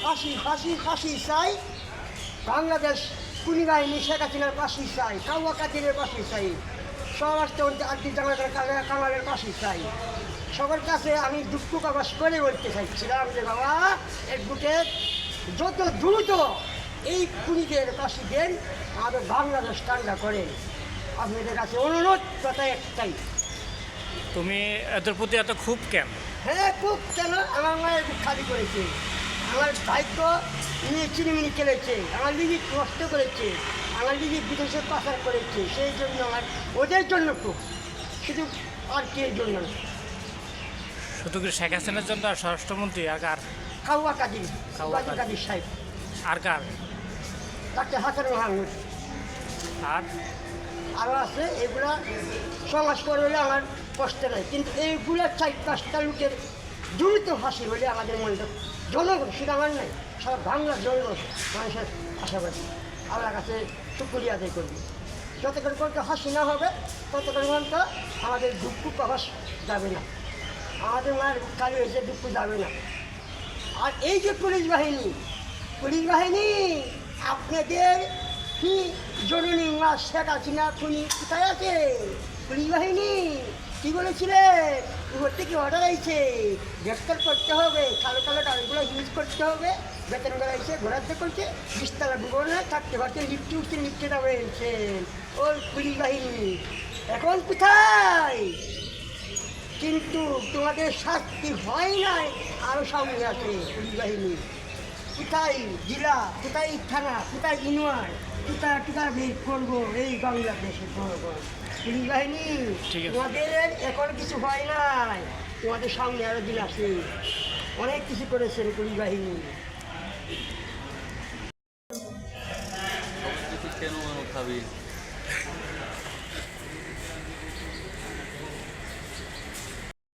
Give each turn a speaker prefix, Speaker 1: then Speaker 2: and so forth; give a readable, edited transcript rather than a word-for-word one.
Speaker 1: ফাঁসি ফাঁসি ফাঁসি চাই, বাংলাদেশ খুনি বাহিনী শেখ হাসিনার ফাঁসি চাই, কাউয়া কাদিরের ফাঁসি চাই, স্বরাষ্ট্রমন্ত্রী আর্থিক কামালের ফাঁসি চাই। সবার কাছে আমি দুঃখ প্রকাশ করে বলতে চাইছিলাম যে বাবা এর বুকে যত দ্রুত এই খুনিদের ফাঁসি দেন, আমাদের বাংলাদেশ ঠান্ডা করেন। আপনাদের কাছে অনুরোধ কথা একটাই।
Speaker 2: তুমি এদের প্রতি এত খুব কেন?
Speaker 1: হ্যাঁ, খুব কেন, আমার মায়ের বুক খালি করেছে, আমার ভাগ্য নিয়ে চিনিমিনি খেলেছে, আমার লিগি নষ্ট করেছে, আমার লিগি বিদেশে পাচার করেছে, সেই জন্য আমার ওদের জন্য খুব, শুধু আর কে জন্য না।
Speaker 2: শুধু কি শেখ হাসিনার জন্য আর স্বরাষ্ট্রমন্ত্রী আর কার?
Speaker 1: কাউয়া কাদির,
Speaker 2: কাউয়া কাদির।
Speaker 1: কাদির সাহেব,
Speaker 2: আর কার?
Speaker 1: ডাক্তার হাসান মাহমুদ,
Speaker 2: আর
Speaker 1: আরও আছে। এগুলা সমাজ করে হলে আমার কষ্ট নেই, কিন্তু এইগুলা 4-5টা লোকের দ্রুত ফাঁসি হলে আমাদের মনটা জনগণ, শুধু আমার নাই, সারা বাংলার জনগণ মানুষের আশাবাদী, আল্লাহর কাছে শুক্রিয়া আদায় করবে। যতক্ষণ পর্যন্ত ফাঁসি না হবে ততক্ষণ পর্যন্ত আমাদের দুঃখ প্রকাশ যাবে না, আমাদের মায়ের বুক খালি হয়েছে, দুঃখ যাবে না। আর এই যে পুলিশ বাহিনী আপনাদের কি জরুরি মা শেখ হাসিনা খুনি কোথায় আছে? পুলিশ বাহিনী কী বলেছিলেন? উপর থেকে অর্ডার আইছে, গ্রেফতার করতে হবে, কালো কালো গাড়িগুলো ইউজ করতে হবে, বেতন বেড়াইছে, ঘোরাতে করছে, 20 তলা ভূগোলে থাকতে পারছে, লিফটে উঠছে, লিফটে দাঁড়িয়েছেন ওই পুলিশ বাহিনী এখন কোথায়? কিন্তু তোমাদের শাস্তি হয় নাই, আরও সামনে আছে পুলিশ বাহিনী। কোথায় জেলা, কোথায় থানা, কোথায় ইউনিয়ন, কোথায় বের করবো এই বাংলাদেশের জনগণ? পুলিশ বাহিনী
Speaker 2: ঠিক আছে।
Speaker 1: তোমাদের এখন কিছু হয় নাই, তোমাদের সামনে আরও দিন আছে, অনেক কিছু করেছেন পুলিশ বাহিনী।
Speaker 3: কেন খাবি